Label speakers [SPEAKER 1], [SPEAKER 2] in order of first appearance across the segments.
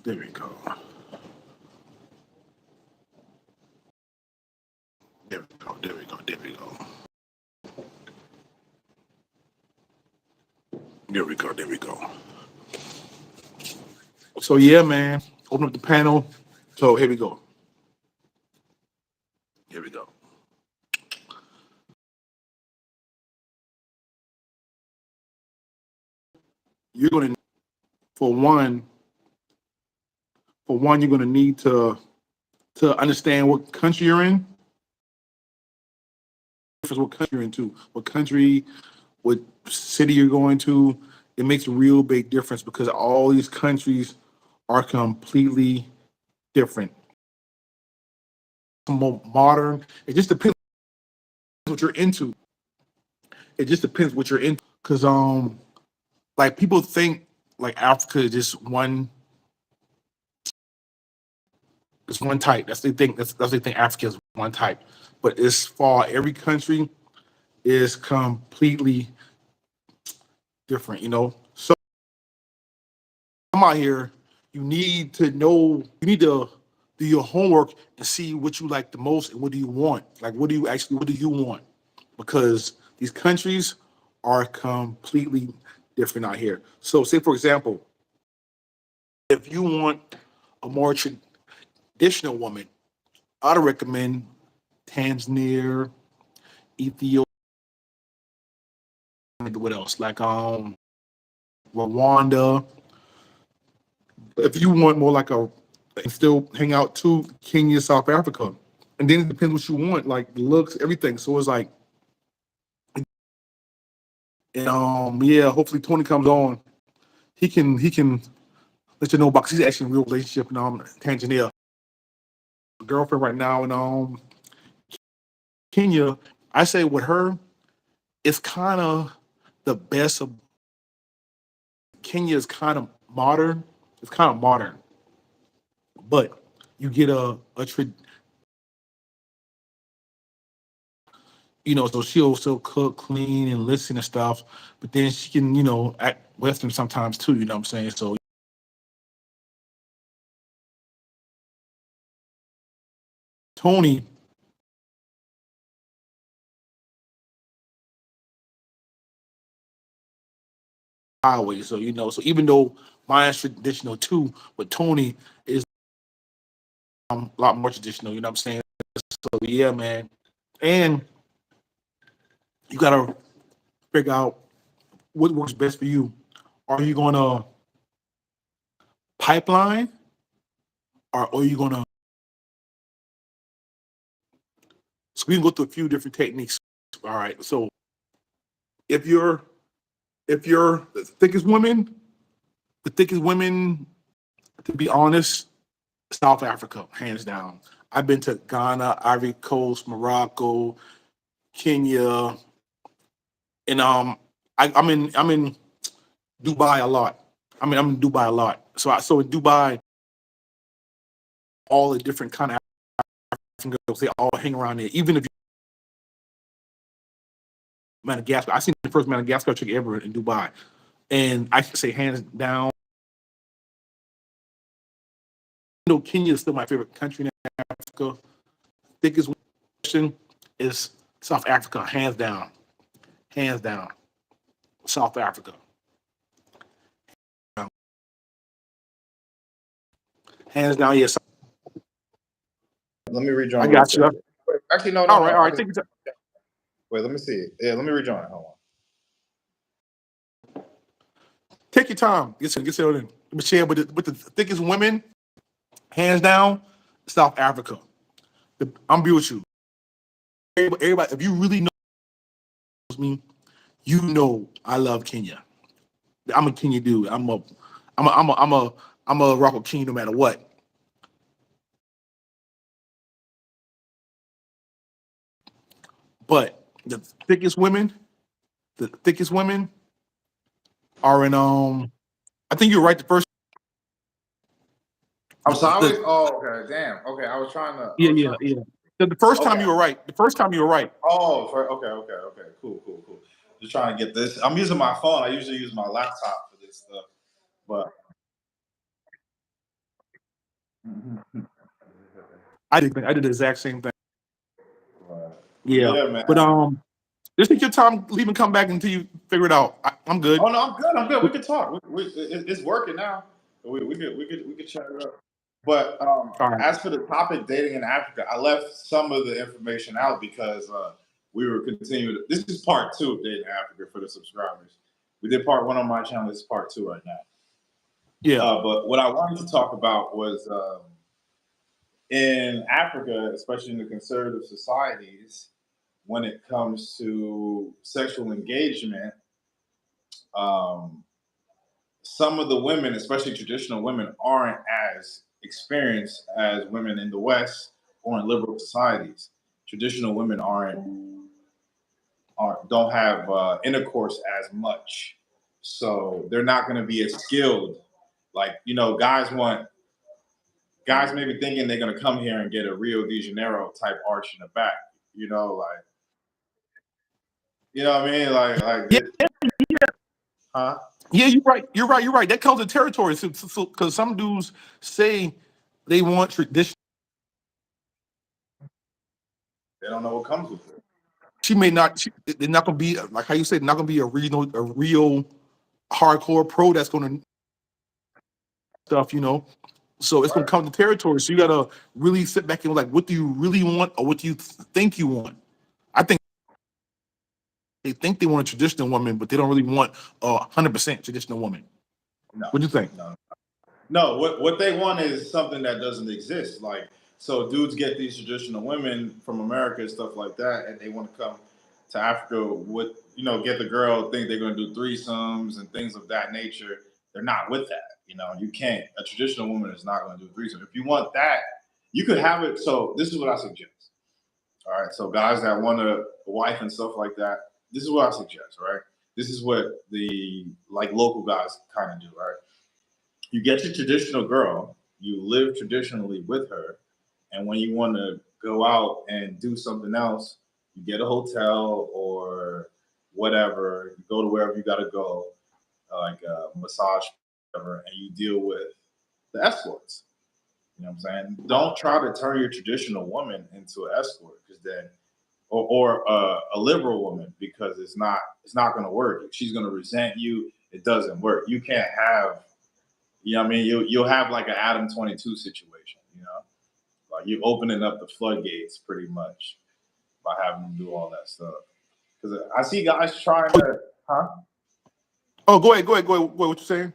[SPEAKER 1] There we go. There we go. There we go. There we go. There we go. There we go. So yeah, man. Open up the panel. So here we go. Here we go. You're gonna for one you're gonna need to understand what country you're in. What country you're into, what country, what city you're going to. It makes a real big difference because all these countries are completely different. More modern. It just depends what you're into. It just depends what you're into. Cause like people think like Africa is just one type. That's they think that's they think Africa is one type. But it's far every country is completely different, you know. So I'm out here, you need to know, you need to do your homework and see what you like the most and what do you want. Like what do you want? Because these countries are completely different out here. So say for example, if you want a more traditional woman, I'd recommend Tanzania, Ethiopia, what else? Like Rwanda. If you want more like a and still hang out too, Kenya, South Africa. And then it depends what you want, like the looks, everything. So it's like, and yeah, hopefully Tony comes on. He can let you know about 'cause he's actually in a real relationship in Tanzania. Girlfriend right now in Kenya. I say with her, it's kind of the best of Kenya is kind of modern. It's kind of modern, but you get so she'll still cook, clean, and listen and stuff. But then she can, act Western sometimes too. You know what I'm saying? So Tony highway. So so even though mine's traditional too, but Tony is a lot more traditional. You know what I'm saying? So yeah, man. And you gotta figure out what works best for you. Are you gonna pipeline, or are you gonna? So we can go through a few different techniques. All right. So if you're if you're the thickest women, to be honest, South Africa, hands down. I've been to Ghana, Ivory Coast, Morocco, Kenya, and I'm in Dubai a lot. I'm in Dubai a lot. So in Dubai, all the different kind of African girls, they all hang around there. Even if you Madagascar, I seen the first Madagascar chick ever in Dubai, and I can say hands down, Kenya is still my favorite country in Africa. Thickest question is South Africa, hands down, South Africa, hands down. Yes,
[SPEAKER 2] Let me rejoin
[SPEAKER 1] I
[SPEAKER 2] real
[SPEAKER 1] got
[SPEAKER 2] quick.
[SPEAKER 1] you.
[SPEAKER 2] Wait, actually, no, no,
[SPEAKER 1] All right,
[SPEAKER 2] no.
[SPEAKER 1] all
[SPEAKER 2] I
[SPEAKER 1] right.
[SPEAKER 2] can
[SPEAKER 1] Take your time.
[SPEAKER 2] wait. Let me see. Yeah, let me rejoin. Hold on.
[SPEAKER 1] Take your time. Get settled in. Michelle, with the thickest women, hands down, South Africa. I'm be with you. Everybody, if you really know me, you know I love Kenya. I'm a Kenya dude. I'm a rock with Kenya no matter what. But the thickest women are in I think you're right. The first
[SPEAKER 2] I'm sorry.
[SPEAKER 1] the
[SPEAKER 2] Oh, okay. Damn. Okay, I was trying to. I
[SPEAKER 1] yeah
[SPEAKER 2] was
[SPEAKER 1] yeah
[SPEAKER 2] trying.
[SPEAKER 1] yeah. The first time
[SPEAKER 2] Okay.
[SPEAKER 1] you were right. The first time you were right.
[SPEAKER 2] Oh, okay, okay, okay. Cool, cool, cool. Just trying to get this. I'm using my phone. I usually use my laptop for this stuff, but
[SPEAKER 1] I did the exact same thing.
[SPEAKER 2] Right.
[SPEAKER 1] Yeah,
[SPEAKER 2] Yeah, man.
[SPEAKER 1] but just take your time, leave and come back until you figure it out. I'm good.
[SPEAKER 2] Oh no, I'm good. I'm good. We could talk. It's working now. We could chat it up. But
[SPEAKER 1] All right.
[SPEAKER 2] as for the topic, dating in Africa, I left some of the information out because we were continuing. This is part two of dating in Africa for the subscribers. We did part one on my channel. This is part two right now.
[SPEAKER 1] Yeah.
[SPEAKER 2] But what I wanted to talk about was in Africa, especially in the conservative societies, when it comes to sexual engagement, um, some of the women, especially traditional women, aren't as experienced as women in the West or in liberal societies. Traditional women aren't don't have intercourse as much, so they're not going to be as skilled. Like guys maybe thinking they're going to come here and get a Rio de Janeiro type arch in the back. You know what I mean?
[SPEAKER 1] Yeah,
[SPEAKER 2] Huh?
[SPEAKER 1] yeah, you're right. You're right. You're right. That comes with territory. Because some dudes say they want tradition.
[SPEAKER 2] They don't know what comes with it.
[SPEAKER 1] She may not. They're not gonna be like how you said. Not gonna be a real hardcore pro. That's gonna stuff. So it's gonna
[SPEAKER 2] Right.
[SPEAKER 1] come to territory. So you gotta really sit back and like, what do you really want, or what do you think you want? I think they think they want a traditional woman, but they don't really want 100% traditional woman.
[SPEAKER 2] No,
[SPEAKER 1] What do you think?
[SPEAKER 2] no. No, what they want is something that doesn't exist. Like, so dudes get these traditional women from America and stuff like that, and they want to come to Africa with, get the girl, think they're going to do threesomes and things of that nature. They're not with that. You can't. A traditional woman is not going to do threesome. If you want that, you could have it. So this is what I suggest. All right. So guys that want a wife and stuff like that, this is what I suggest. Right. This is what the local guys kind of do. Right. You get your traditional girl, you live traditionally with her, and when you want to go out and do something else, you get a hotel or whatever, you go to wherever you got to go, like a massage, whatever, and you deal with the escorts. You know what I'm saying? Don't try to turn your traditional woman into an escort because then, or a liberal woman, because it's not going to work. She's going to resent you. It doesn't work. You can't have, what I mean, you'll have like an Adam 22 situation, like you're opening up the floodgates pretty much by having them do all that stuff. Because I see guys trying to, huh?
[SPEAKER 1] Oh, go ahead. Go ahead. Go ahead. What you saying?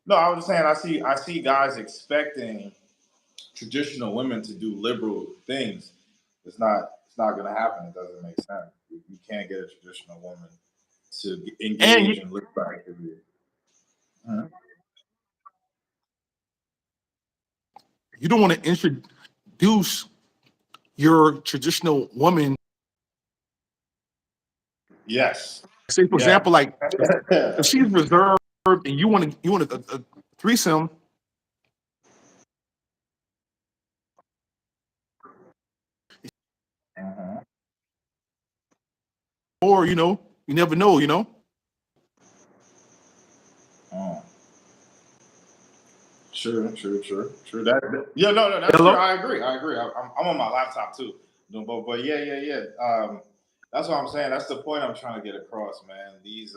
[SPEAKER 2] No, I was just saying I see guys expecting traditional women to do liberal things. It's not going to happen. It doesn't make sense. You can't get a traditional woman to
[SPEAKER 1] And
[SPEAKER 2] engage in liberal activity. Mhm.
[SPEAKER 1] you don't want to introduce your traditional woman.
[SPEAKER 2] Yes.
[SPEAKER 1] Say, for
[SPEAKER 2] Yeah.
[SPEAKER 1] example, like if she's reserved and you want a threesome,
[SPEAKER 2] Mhm.
[SPEAKER 1] or you never know.
[SPEAKER 2] Mm. True. Yeah, no, that's true.
[SPEAKER 1] Hello.
[SPEAKER 2] I agree. I'm on my laptop too. No, but yeah. That's what I'm saying. That's the point I'm trying to get across, man. These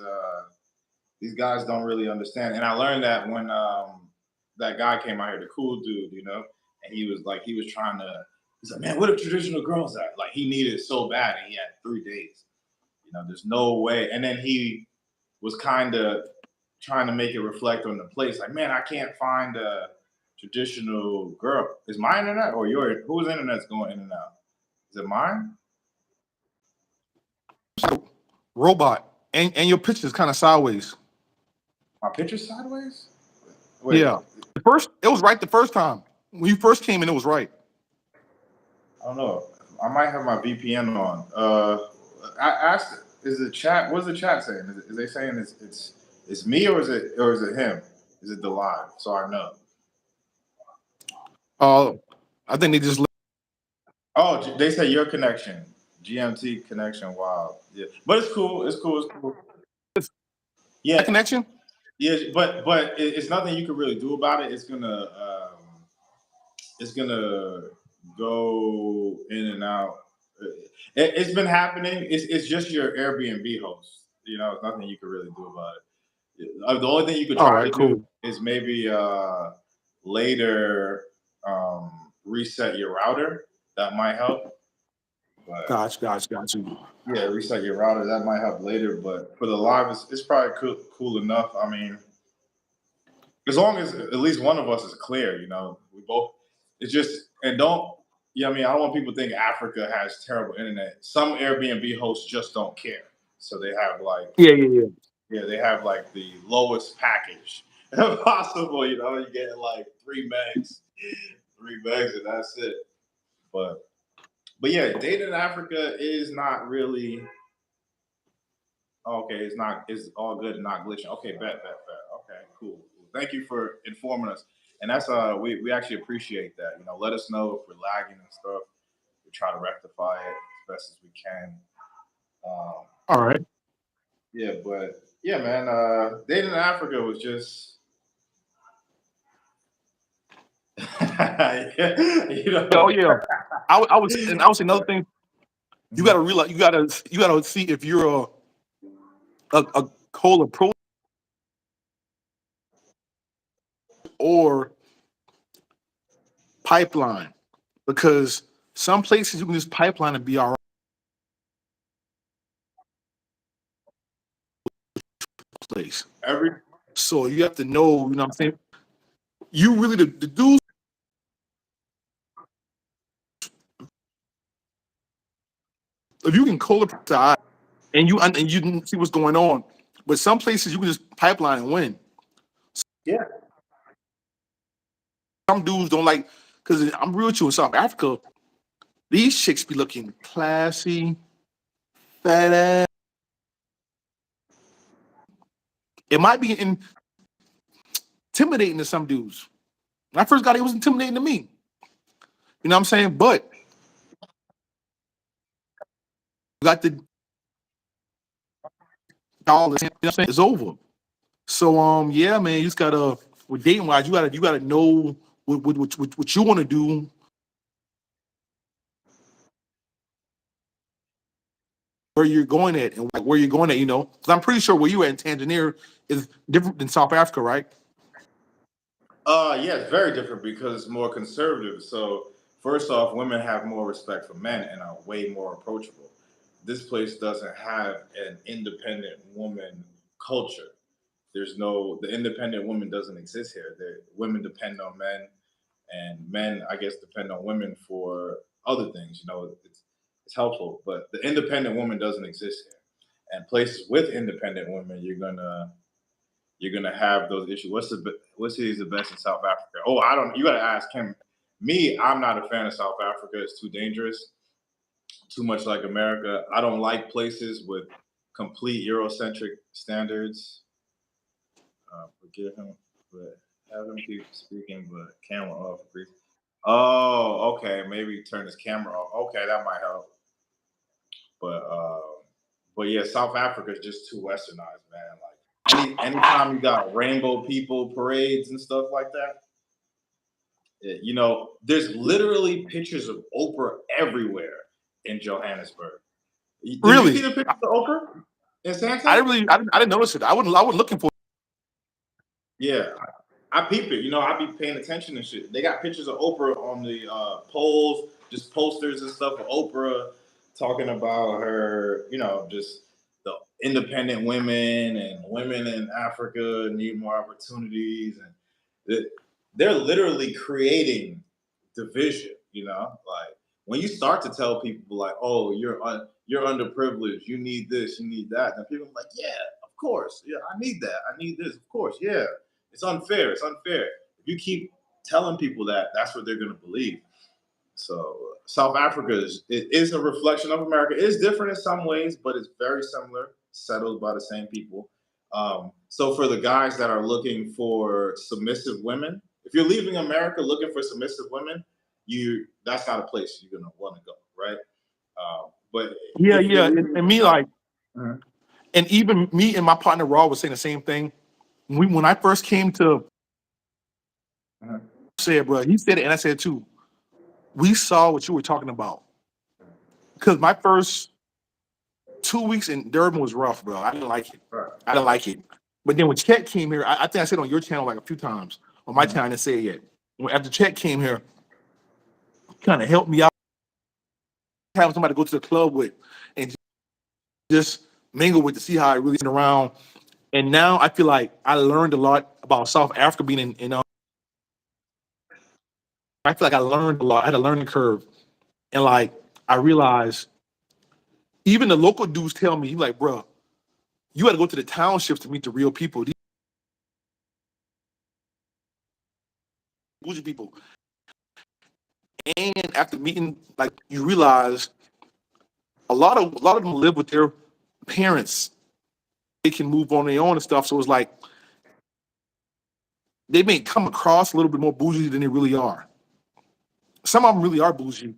[SPEAKER 2] guys don't really understand, and I learned that when that guy came out here, the cool dude, and he was trying to. He's like, man, what are traditional girls at? Like he needed it so bad, and he had 3 days. There's no way. And then he was kind of trying to make it reflect on the place. Like, man, I can't find a traditional girl. Is my internet or your whose internet's going in and out? Is it mine?
[SPEAKER 1] Robot, and your picture is kind of sideways.
[SPEAKER 2] My picture sideways? Wait,
[SPEAKER 1] Yeah. It was right the first time when you first came in. It was right.
[SPEAKER 2] I don't know. I might have my VPN on. I asked, is the chat? What's the chat saying? Is they saying it's me or is it him? Is it the live? So I know.
[SPEAKER 1] Uh, I think they just
[SPEAKER 2] Oh, they say your connection, GMT connection. Wow, yeah, but it's cool. It's cool. It's cool.
[SPEAKER 1] my
[SPEAKER 2] Yeah,
[SPEAKER 1] connection.
[SPEAKER 2] yeah, but it's nothing you can really do about it. It's gonna it's gonna go in and out. It's been happening. It's just your Airbnb host. You know, nothing you can really do about it. The only thing you could
[SPEAKER 1] All
[SPEAKER 2] try
[SPEAKER 1] right,
[SPEAKER 2] to do
[SPEAKER 1] cool.
[SPEAKER 2] is maybe later reset your router. That might help. But
[SPEAKER 1] Gotcha.
[SPEAKER 2] yeah, reset your router. That might help later. But for the live, it's probably cool enough. I mean, as long as at least one of us is clear, you know, we both. It's just and don't. Yeah, I mean, I don't want people to think Africa has terrible internet. Some Airbnb hosts just don't care, so they have like
[SPEAKER 1] Yeah.
[SPEAKER 2] yeah, they have like the lowest package possible. You know, you get like 3 megs, 3 megs, and that's it. But yeah, dating in Africa is not really okay. It's not. It's all good, not glitching. Okay, bet. Okay, cool. Thank you for informing us. And that's we actually appreciate that. You know, let us know if we're lagging and stuff. We try to rectify it as best as we can. Um,
[SPEAKER 1] All right.
[SPEAKER 2] yeah, but yeah, man, dating in Africa was just you
[SPEAKER 1] Oh
[SPEAKER 2] know.
[SPEAKER 1] yeah. I would say another thing. You
[SPEAKER 2] Mhm.
[SPEAKER 1] gotta realize you gotta see if you're a coal approach or pipeline because some places you can just pipeline and be all right place.
[SPEAKER 2] Every
[SPEAKER 1] So you have to know, you know what I'm saying? You really the dudes if you can coal approach and you can see what's going on. But some places you can just pipeline and win.
[SPEAKER 2] yeah,
[SPEAKER 1] Some dudes don't like because I'm real with you in South Africa, these chicks be looking classy, fat ass. It might be intimidating to some dudes. When I first got it, it was intimidating to me. You know what I'm saying? But you got the dollars, you know what I'm saying? It's over. So yeah, man, you just gotta with dating wise, you gotta know what you want to do, where you're going at, and like where you're going at, you know. Because I'm pretty sure where you at in Tanzania is different than South Africa, right?
[SPEAKER 2] yeah, it's very different because it's more conservative. So first off, women have more respect for men and are way more approachable. This place doesn't have an independent woman culture. There's no the independent woman doesn't exist here. Women depend on men, and men, I guess, depend on women for other things. You know, it's helpful, but the independent woman doesn't exist here. And places with independent women, you're gonna have those issues. What city is the best in South Africa? Oh, I don't. You gotta ask him. Me, I'm not a fan of South Africa. It's too dangerous, too much like America. I don't like places with complete Eurocentric standards. Forgive him, but have him keep speaking, but camera off, please. Oh, okay. Maybe turn his camera off. Okay, that might help. But yeah, South Africa is just too westernized, man. Like anytime you got rainbow people parades and stuff like that, you know, there's literally pictures of Oprah everywhere in Johannesburg. Did you see
[SPEAKER 1] Really,
[SPEAKER 2] the pictures of Oprah in
[SPEAKER 1] I
[SPEAKER 2] Santa?
[SPEAKER 1] didn't really, I didn't notice it. I wasn't looking for.
[SPEAKER 2] Yeah, I peep it. You know, I be paying attention and shit. They got pictures of Oprah on the poles, just posters and stuff of Oprah talking about her, you know, just the independent women and women in Africa need more opportunities. And they're literally creating division, you know? Like when you start to tell people like, oh, you're underprivileged, you need this, you need that, and people are like, yeah, of course. Yeah, I need that. I need this, of course, yeah. It's unfair. It's unfair. If you keep telling people that, that's what they're going to believe. So South Africa is a reflection of America. It is different in some ways, but it's very similar, settled by the same people. So for the guys that are looking for submissive women, if you're leaving America looking for submissive women, that's not a place you're gonna want to go, right? But if you're
[SPEAKER 1] Yeah,
[SPEAKER 2] leaving,
[SPEAKER 1] and me like,
[SPEAKER 2] Mhm,
[SPEAKER 1] and even me and my partner Raw was saying the same thing. When I first came to
[SPEAKER 2] mhm.
[SPEAKER 1] said, bro, he said it, and I said it too. We saw what you were talking about. Because my first 2 weeks in Durban was rough, bro. I didn't like it.
[SPEAKER 2] Right.
[SPEAKER 1] I didn't like it. But then when Chet came here, I think I said on your channel like a few times. On my channel, I didn't say it yet. After Chet came here, kind of helped me out, having somebody to go to the club with and just mingle with to see how I really get around. And now I feel like I learned a lot about South Africa being in I feel like I learned a lot. I had a learning curve. And like I realized even the local dudes tell me, like, bro, you got to go to the townships to meet the real people. These bougie people. And after meeting, like, you realize a lot of them live with their parents. They can move on their own and stuff. So it's like they may come across a little bit more bougie than they really are. Some of them really are bougie,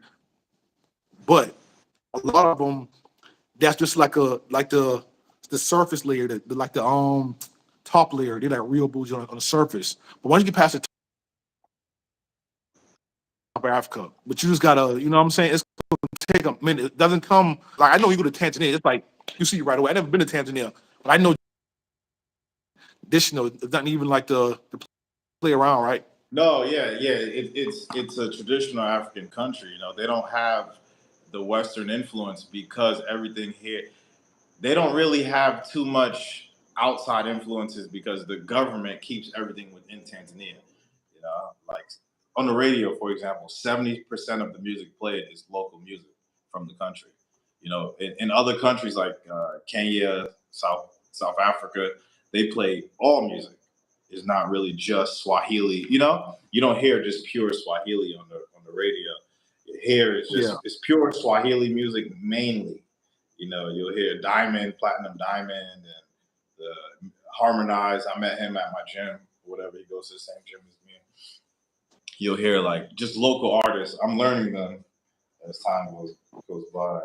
[SPEAKER 1] but a lot of them, that's just like the surface layer, like the top layer. They're like real bougie on the surface. But once you get past the top of Africa, but you just gotta, you know what I'm saying? It's gonna take a minute. It doesn't come like I know you go to Tanzania. It's like you see right away. I never been to Tanzania, but I know this. You know, it's not even like the play around, right?
[SPEAKER 2] No, yeah, yeah. It's a traditional African country. You know, they don't have the Western influence because everything here. They don't really have too much outside influences because the government keeps everything within Tanzania. You know, like on the radio, for example, 70% of the music played is local music from the country. You know, in other countries like Kenya, South Africa, they play all music. It's not really just Swahili. You know, you don't hear just pure Swahili on the radio. Here it's
[SPEAKER 1] Yeah,
[SPEAKER 2] just it's pure Swahili music mainly. You know, you'll hear Diamond, Platinum Diamond, and the Harmonize. I met him at my gym, whatever. He goes to the same gym as me. You'll hear like just local artists. I'm learning them as time goes by.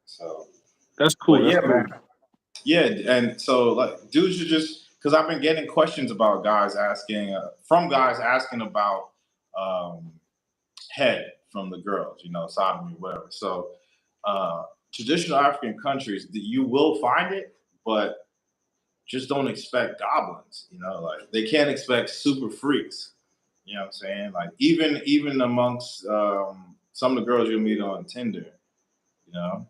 [SPEAKER 2] So,
[SPEAKER 1] that's cool.
[SPEAKER 2] but
[SPEAKER 1] That's
[SPEAKER 2] yeah, man.
[SPEAKER 1] cool.
[SPEAKER 2] Yeah, and so like dudes should just because I've been getting questions about guys asking from guys asking about um, head from the girls, you know, sodomy, whatever. So uh, traditional African countries, you will find it, but just don't expect goblins. You know, like they can't expect super freaks. You know what I'm saying? Like even amongst some of the girls you'll meet on Tinder, you know,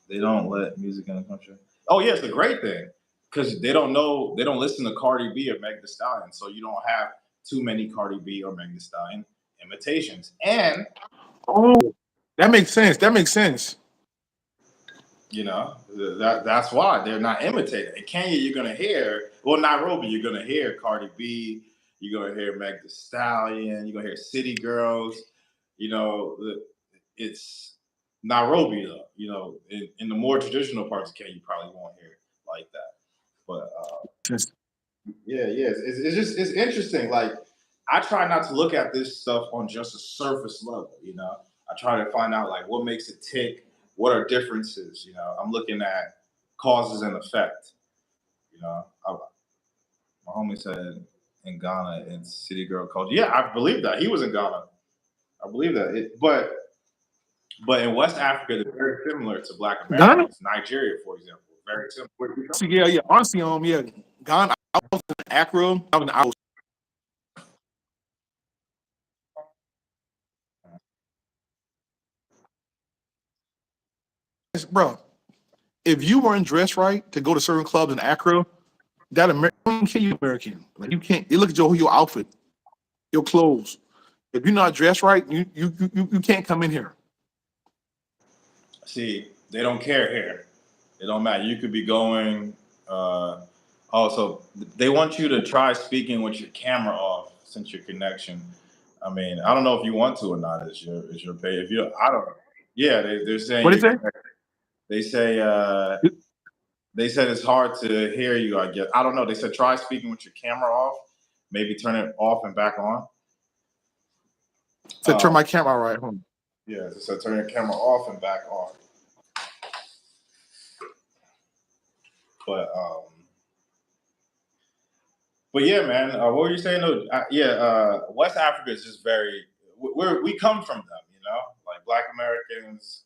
[SPEAKER 2] they don't let music in the country. Oh yeah, it's a great thing because they don't listen to Cardi B or Meg Thee Stallion, so you don't have too many Cardi B or Meg Thee Stallion imitations. And
[SPEAKER 1] Oh, that makes sense. That makes sense.
[SPEAKER 2] you know, that's why they're not imitating. In Kenya, you're gonna hear, well, Nairobi, you're gonna hear Cardi B, you're gonna hear Meg Thee Stallion, you're gonna hear City Girls. You know, it's Nairobi though. You know, in the more traditional parts of Kenya, you probably won't hear it like that. But yeah, yeah, it's just it's interesting. Like I try not to look at this stuff on just a surface level. You know, I try to find out like what makes it tick. What are differences? You know, I'm looking at causes and effect. You know, my homie said in Ghana it's city girl culture. Yeah, I believe that he was in Ghana. I believe that. But in West Africa, they're very similar to Black
[SPEAKER 1] Ghana?
[SPEAKER 2] Americans. Nigeria, for example, very similar.
[SPEAKER 1] So yeah, yeah. Honestly, yeah, Ghana. I was in Accra. I was bro. If you weren't dressed right to go to certain clubs in Accra, that American, you American. Like you can't. You look at your outfit, your clothes. If you're not dressed right, you can't come in here.
[SPEAKER 2] See, they don't care here. It don't matter. You could be going. Also, they want you to try speaking with your camera off since your connection. I mean, I don't know if you want to or not. Is your pay? If you, I don't. Yeah, they're saying
[SPEAKER 1] What is
[SPEAKER 2] you.
[SPEAKER 1] that?
[SPEAKER 2] They say they said it's hard to hear you. I guess I don't know. They said try speaking with your camera off. Maybe turn it off and back on.
[SPEAKER 1] To turn
[SPEAKER 2] Um,
[SPEAKER 1] my camera right home.
[SPEAKER 2] yeah, they said turn your camera off and back on. But But yeah, man, what were you saying? No, yeah, West Africa is just very. We come from them, you know, like Black Americans,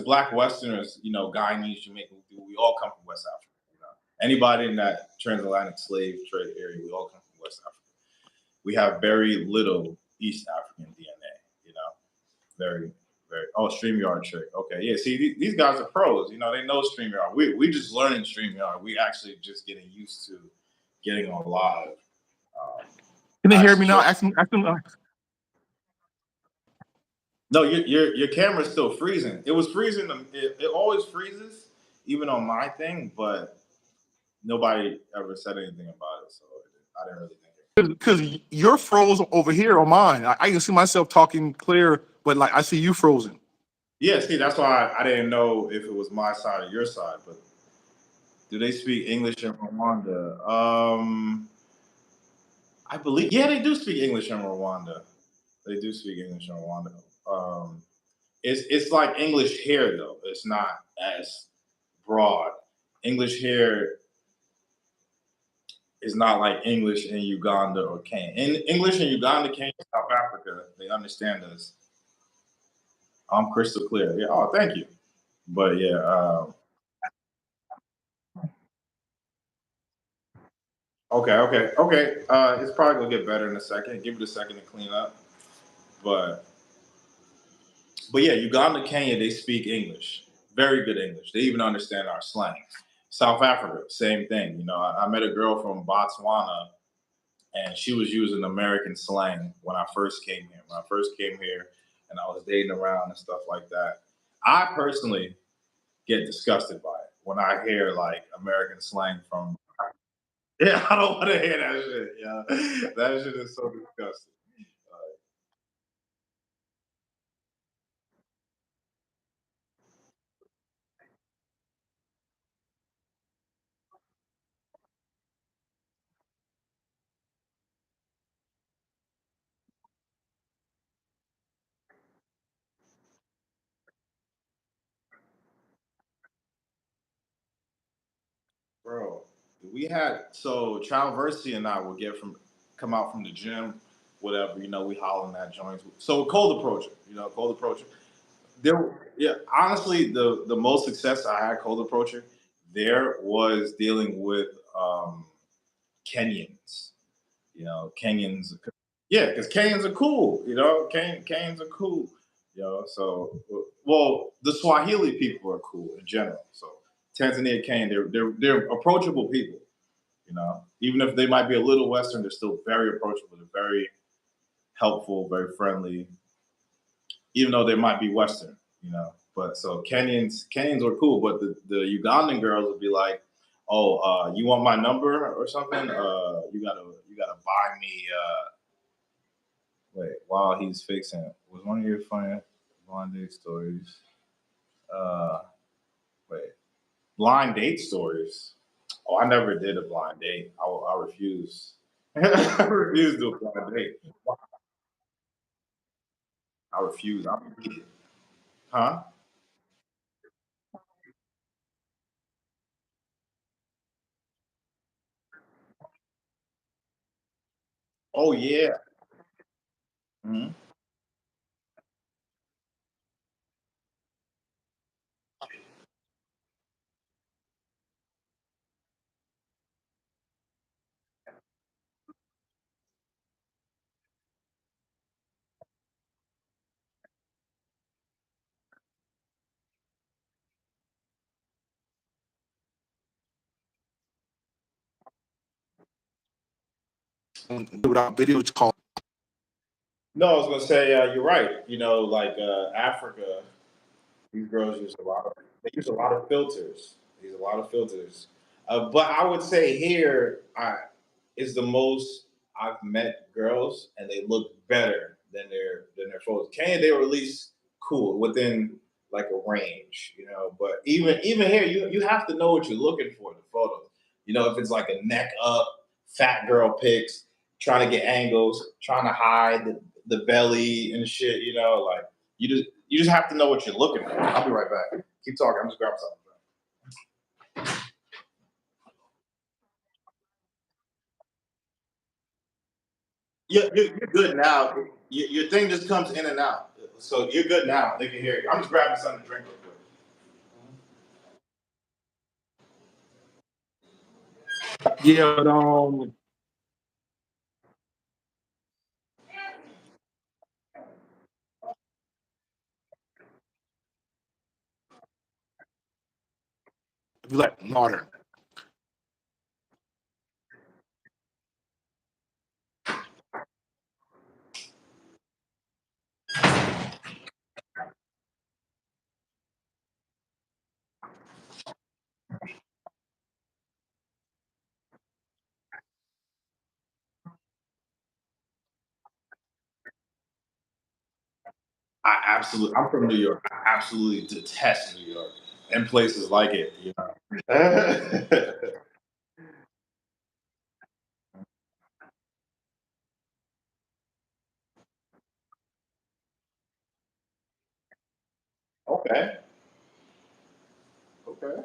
[SPEAKER 2] Black Westerners, you know, Guyanese, Jamaican. We all come from West Africa. You know, anybody in that transatlantic slave trade area, we all come from West Africa. We have very little East African DNA. You know, very, very. Oh, StreamYard trick. Okay, yeah. See, these guys are pros. You know, they know StreamYard. We just learning StreamYard. We actually just getting used to getting on live. Um,
[SPEAKER 1] Can they
[SPEAKER 2] I
[SPEAKER 1] hear me now?
[SPEAKER 2] show,
[SPEAKER 1] Ask them.
[SPEAKER 2] no, your camera's still freezing. It was freezing. It always freezes, even on my thing. But nobody ever said anything about it, so I didn't really think it.
[SPEAKER 1] Because you're frozen over here on mine. I can see myself talking clear, but like I see you frozen.
[SPEAKER 2] Yeah, see, that's why I didn't know if it was my side or your side. But do they speak English in Rwanda? I believe, yeah, they do speak English in Rwanda. They do speak English in Rwanda. Um, it's like English here though. It's not as broad. English here is not like English in Uganda or Kenya. In English in Uganda, Kenya, South Africa, they understand us. I'm crystal clear. Yeah. Oh, thank you. But yeah. Okay. Okay. Okay. It's probably gonna get better in a second. Give it a second to clean up. But yeah, Uganda, Kenya, they speak English, very good English. They even understand our slang. South Africa, same thing. You know, I met a girl from Botswana, and she was using American slang when I first came here. When I first came here, and I was dating around and stuff like that. I personally get disgusted by it when I hear like American slang from. Yeah, I don't want to hear that shit. Yeah, that shit is so disgusting. Bro, we had so Childversity and I would get from come out from the gym, whatever, you know, we hollering at joints. So cold approaching, you know, cold approaching. There yeah, honestly, the most success I had cold approaching there was dealing with Kenyans. You know, Kenyans, yeah, because Kenyans are cool, you know, Kenyans are cool. You know, so well, the Swahili people are cool in general. So Tanzania, Kenya, they're approachable people. You know, even if they might be a little Western, they're still very approachable. They're very helpful, very friendly, even though they might be Western. You know, but so Kenyans are cool, but the Ugandan girls would be like, "Oh, you want my number or something? You gotta buy me." Wait, while he's fixing it, was one of your funny blind date stories? Uh, wait, blind date stories. Oh, I never did a blind date. I refuse. I refuse to do a blind date. I refuse. I'm immediate. Huh? Oh yeah. Mhm.
[SPEAKER 1] Without video, it's called.
[SPEAKER 2] No, I was gonna say you're right. You know, like Africa, these girls use a lot of they use a lot of filters. They use a lot of filters. But I would say here is the most I've met girls, and they look better than their photos. Kenya, they were at least cool within like a range, you know. But even here, you have to know what you're looking for in the photos. You know, if it's like a neck up, fat girl pics, trying to get angles, trying to hide the belly and shit. You know, like you just have to know what you're looking for. I'll be right back. Keep talking. I'm just grabbing something. you're good now. Your thing just comes in and out. So you're good now. They can hear you. I'm just grabbing something to drink real quick.
[SPEAKER 1] Yeah, but if you like modern,
[SPEAKER 2] I'm from New York. I absolutely detest New York and places like it. You know. Okay. Okay.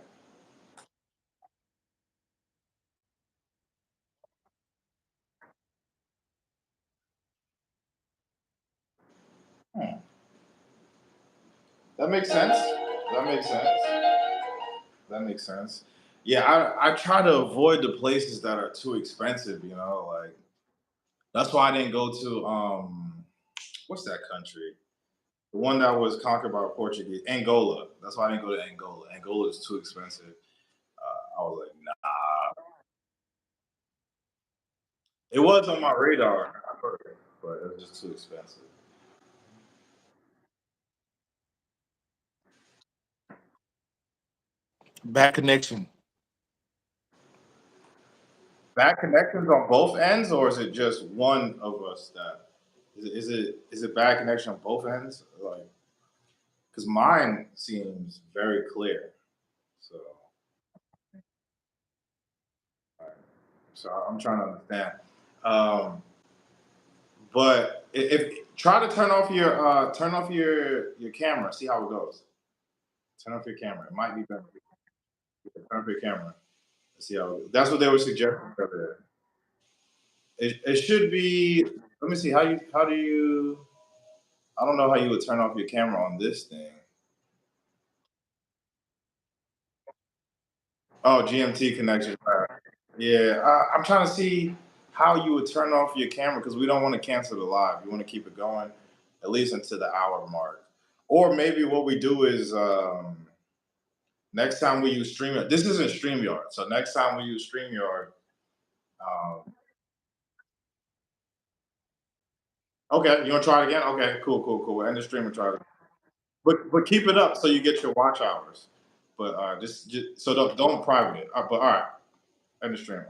[SPEAKER 2] Hmm. That makes sense. That makes sense. That makes sense. Yeah, I try to avoid the places that are too expensive. You know, like that's why I didn't go to what's that country? The one that was conquered by Portuguese, Angola. That's why I didn't go to Angola. Angola is too expensive. I was like, nah. It was on my radar at first, but it was just too expensive.
[SPEAKER 1] bad connection.
[SPEAKER 2] Bad connections on both ends, or is it just one of us that is it bad connection on both ends? Like, because mine seems very clear. So, alright. So I'm trying to understand. Um, but if try to turn off your camera, see how it goes. Turn off your camera. It might be better. Turn off your camera. See how it goes. That's what they were suggesting over there. It should be. Let me see how do you. I don't know how you would turn off your camera on this thing. Oh, GMT connection. Right. Yeah, I'm trying to see how you would turn off your camera because we don't want to cancel the live. We want to keep it going at least until the hour mark. Or maybe what we do is next time we use StreamYard. This isn't StreamYard, so next time we use StreamYard. Okay, you want to try it again? Okay, cool. End the stream and try it. But keep it up so you get your watch hours. But just so don't private it. But all right, end the stream.